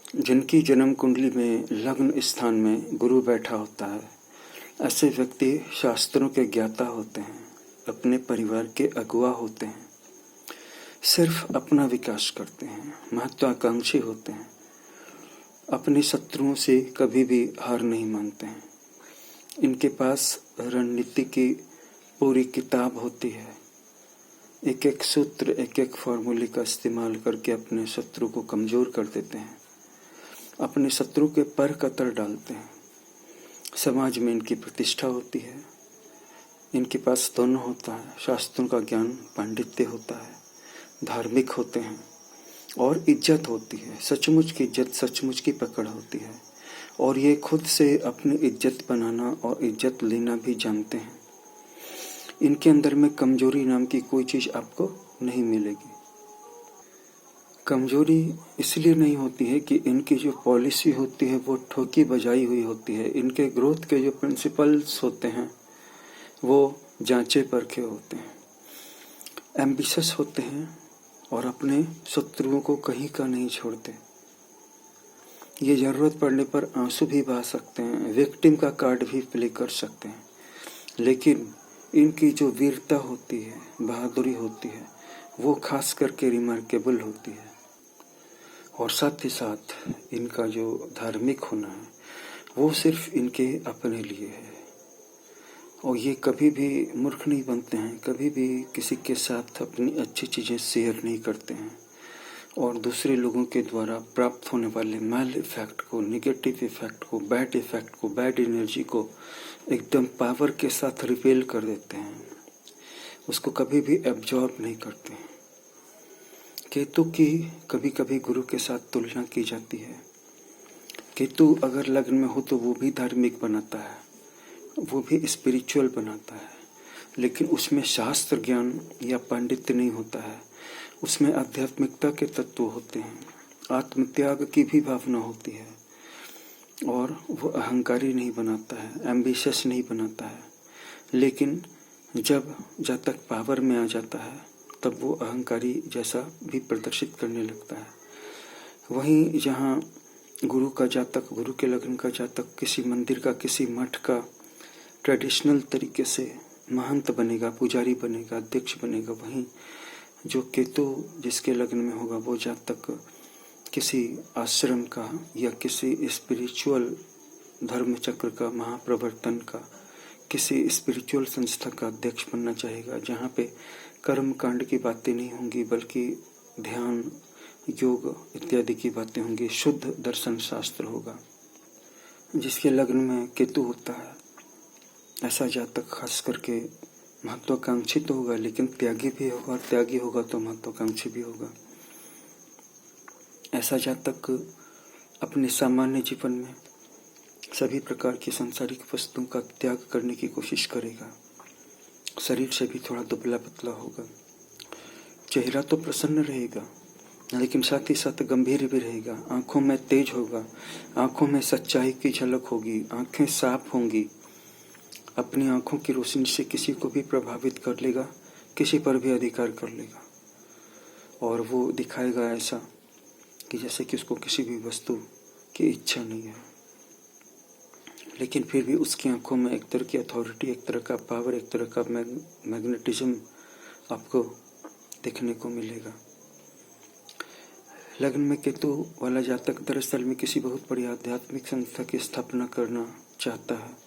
जिनकी जन्म कुंडली में लग्न स्थान में गुरु बैठा होता है, ऐसे व्यक्ति शास्त्रों के ज्ञाता होते हैं, अपने परिवार के अगुवा होते हैं, सिर्फ अपना विकास करते हैं, महत्वाकांक्षी होते हैं, अपने शत्रुओं से कभी भी हार नहीं मानते हैं। इनके पास रणनीति की पूरी किताब होती है। एक एक सूत्र, एक एक फॉर्मूले का इस्तेमाल करके अपने शत्रु को कमजोर कर देते हैं, अपने शत्रु के पर कतर डालते हैं। समाज में इनकी प्रतिष्ठा होती है। इनके पास दोनों होता है, शास्त्रों का ज्ञान, पांडित्य होता है, धार्मिक होते हैं और इज्जत होती है। सचमुच की इज्जत, सचमुच की पकड़ होती है और ये खुद से अपनी इज्जत बनाना और इज्जत लेना भी जानते हैं। इनके अंदर में कमजोरी नाम की कोई चीज आपको नहीं मिलेगी। कमजोरी इसलिए नहीं होती है कि इनकी जो पॉलिसी होती है वो ठोकी बजाई हुई होती है। इनके ग्रोथ के जो प्रिंसिपल्स होते हैं वो जांचे परखे होते हैं, एम्बिशियस होते हैं और अपने शत्रुओं को कहीं का नहीं छोड़ते। ये जरूरत पड़ने पर आंसू भी बहा सकते हैं, विक्टिम का कार्ड भी प्ले कर सकते हैं, लेकिन इनकी जो वीरता होती है, बहादुरी होती है, वो खास करके रिमार्केबल होती है। और साथ ही साथ इनका जो धार्मिक होना है वो सिर्फ इनके अपने लिए है और ये कभी भी मूर्ख नहीं बनते हैं, कभी भी किसी के साथ अपनी अच्छी चीज़ें शेयर नहीं करते हैं और दूसरे लोगों के द्वारा प्राप्त होने वाले मैल इफेक्ट को, निगेटिव इफेक्ट को, बैड इफेक्ट को, बैड एनर्जी को एकदम पावर के साथ रिपेल कर देते हैं, उसको कभी भी एब्जॉर्ब नहीं करते हैं। केतु की कभी कभी गुरु के साथ तुलना की जाती है। केतु अगर लग्न में हो तो वो भी धार्मिक बनाता है, वो भी स्पिरिचुअल बनाता है, लेकिन उसमें शास्त्र ज्ञान या पांडित्य नहीं होता है। उसमें आध्यात्मिकता के तत्व होते हैं, आत्मत्याग की भी भावना होती है और वो अहंकारी नहीं बनाता है, एम्बिशियस नहीं बनाता है। लेकिन जब जातक पावर में आ जाता है तब वो अहंकारी जैसा भी प्रदर्शित करने लगता है। वहीं जहाँ गुरु का जातक, गुरु के लग्न का जातक किसी मंदिर का, किसी मठ का ट्रेडिशनल तरीके से महंत बनेगा, पुजारी बनेगा, अध्यक्ष बनेगा, वहीं जो केतु जिसके लग्न में होगा वो जातक किसी आश्रम का या किसी स्पिरिचुअल धर्म चक्र का, महाप्रवर्तन का, किसी स्पिरिचुअल संस्था का अध्यक्ष बनना चाहेगा, जहाँ पे कर्म कांड की बातें नहीं होंगी बल्कि ध्यान, योग इत्यादि की बातें होंगी। शुद्ध दर्शन शास्त्र होगा। जिसके लग्न में केतु होता है ऐसा जातक खास करके महत्वाकांक्षी तो होगा लेकिन त्यागी भी होगा, और त्यागी होगा तो महत्वाकांक्षी भी होगा। ऐसा जातक अपने सामान्य जीवन में सभी प्रकार की सांसारिक वस्तुओं का त्याग करने की कोशिश करेगा। शरीर से भी थोड़ा दुबला पतला होगा, चेहरा तो प्रसन्न रहेगा लेकिन साथ ही साथ गंभीर भी रहेगा। आंखों में तेज होगा, आंखों में सच्चाई की झलक होगी, आंखें साफ होंगी। अपनी आंखों की रोशनी से किसी को भी प्रभावित कर लेगा, किसी पर भी अधिकार कर लेगा और वो दिखाएगा ऐसा कि जैसे कि उसको किसी भी वस्तु की इच्छा नहीं है, लेकिन फिर भी उसकी आंखों में एक तरह की अथॉरिटी, एक तरह का पावर, एक तरह का मैग्नेटिज्म आपको देखने को मिलेगा। लग्न में केतु वाला जातक दरअसल में किसी बहुत बड़ी आध्यात्मिक संस्था की स्थापना करना चाहता है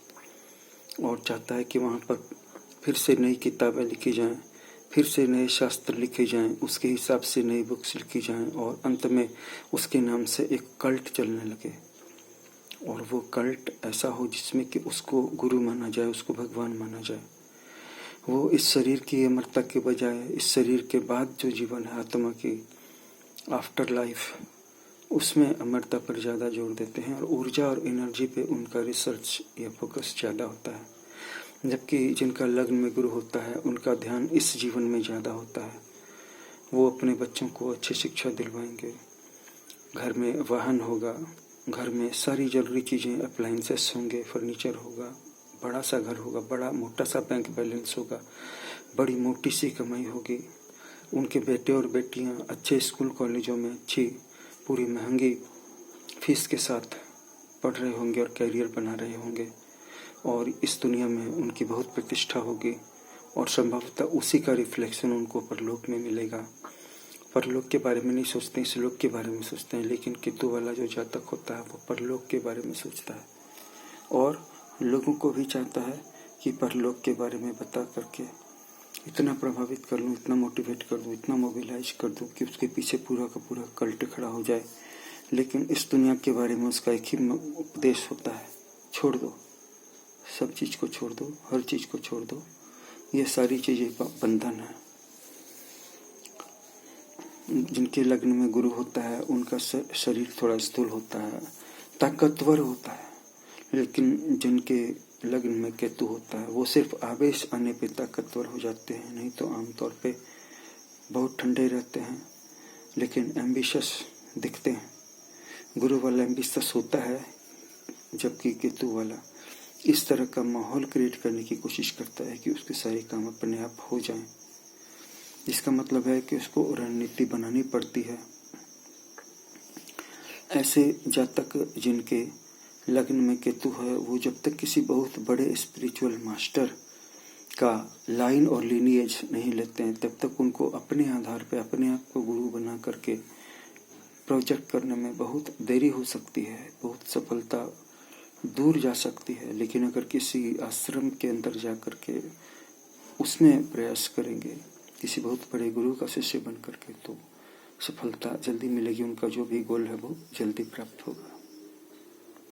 और चाहता है कि वहाँ पर फिर से नई किताबें लिखी जाएं, फिर से नए शास्त्र लिखे जाएं, उसके हिसाब से नई बुक्स लिखी जाएं और अंत में उसके नाम से एक कल्ट चलने लगे और वो कल्ट ऐसा हो जिसमें कि उसको गुरु माना जाए, उसको भगवान माना जाए। वो इस शरीर की अमरता के बजाय इस शरीर के बाद जो जीवन है, आत्मा की आफ्टर लाइफ, उसमें अमरता पर ज़्यादा जोर देते हैं और ऊर्जा और एनर्जी पे उनका रिसर्च या फोकस ज़्यादा होता है। जबकि जिनका लग्न में गुरु होता है उनका ध्यान इस जीवन में ज़्यादा होता है। वो अपने बच्चों को अच्छी शिक्षा दिलवाएंगे, घर में वाहन होगा, घर में सारी जरूरी चीज़ें, अप्लाइंसेस होंगे, फर्नीचर होगा, बड़ा सा घर होगा, बड़ा मोटा सा बैंक बैलेंस होगा, बड़ी मोटी सी कमाई होगी। उनके बेटे और बेटियां अच्छे स्कूल कॉलेजों में अच्छी पूरी महंगी फीस के साथ पढ़ रहे होंगे और कैरियर बना रहे होंगे और इस दुनिया में उनकी बहुत प्रतिष्ठा होगी और संभवतः उसी का रिफ्लेक्शन उनको परलोक में मिलेगा। परलोक के बारे में नहीं सोचते, इस लोक के बारे में सोचते हैं। लेकिन केतु वाला जो जातक होता है वो परलोक के बारे में सोचता है और लोगों को भी चाहता है कि परलोक के बारे में बता करके इतना प्रभावित कर लूँ, इतना मोटिवेट कर दूँ, इतना मोबिलाइज कर दूँ कि उसके पीछे पूरा का पूरा कल्ट खड़ा हो जाए। लेकिन इस दुनिया के बारे में उसका एक ही उपदेश होता है, छोड़ दो, सब चीज़ को छोड़ दो, हर चीज़ को छोड़ दो, ये सारी चीज़ें बंधन है। जिनके लग्न में गुरु होता है उनका शरीर थोड़ा स्थूल होता है, ताकतवर होता है। लेकिन जिनके लग्न में केतु होता है वो सिर्फ आवेश आने पे ताकतवर हो जाते हैं, नहीं तो आमतौर पे बहुत ठंडे रहते हैं लेकिन एम्बिशस दिखते हैं। गुरु वाला एम्बिशस होता है जबकि केतु वाला इस तरह का माहौल क्रिएट करने की कोशिश करता है कि उसके सारे काम अपने आप हो जाएं। इसका मतलब है कि उसको रणनीति बनानी पड़ती है। ऐसे जातक जिनके लग्न में केतु है वो जब तक किसी बहुत बड़े स्पिरिचुअल मास्टर का लाइन और लीनिएज नहीं लेते हैं तब तक उनको अपने आधार पे अपने आप को गुरु बना करके प्रोजेक्ट करने में बहुत देरी हो सकती है, बहुत सफलता दूर जा सकती है। लेकिन अगर किसी आश्रम के अंदर जा करके उसमें प्रयास करेंगे, किसी बहुत बड़े गुरु का शिष्य बन करके, तो सफलता जल्दी मिलेगी। उनका जो भी गोल है वो जल्दी प्राप्त होगा।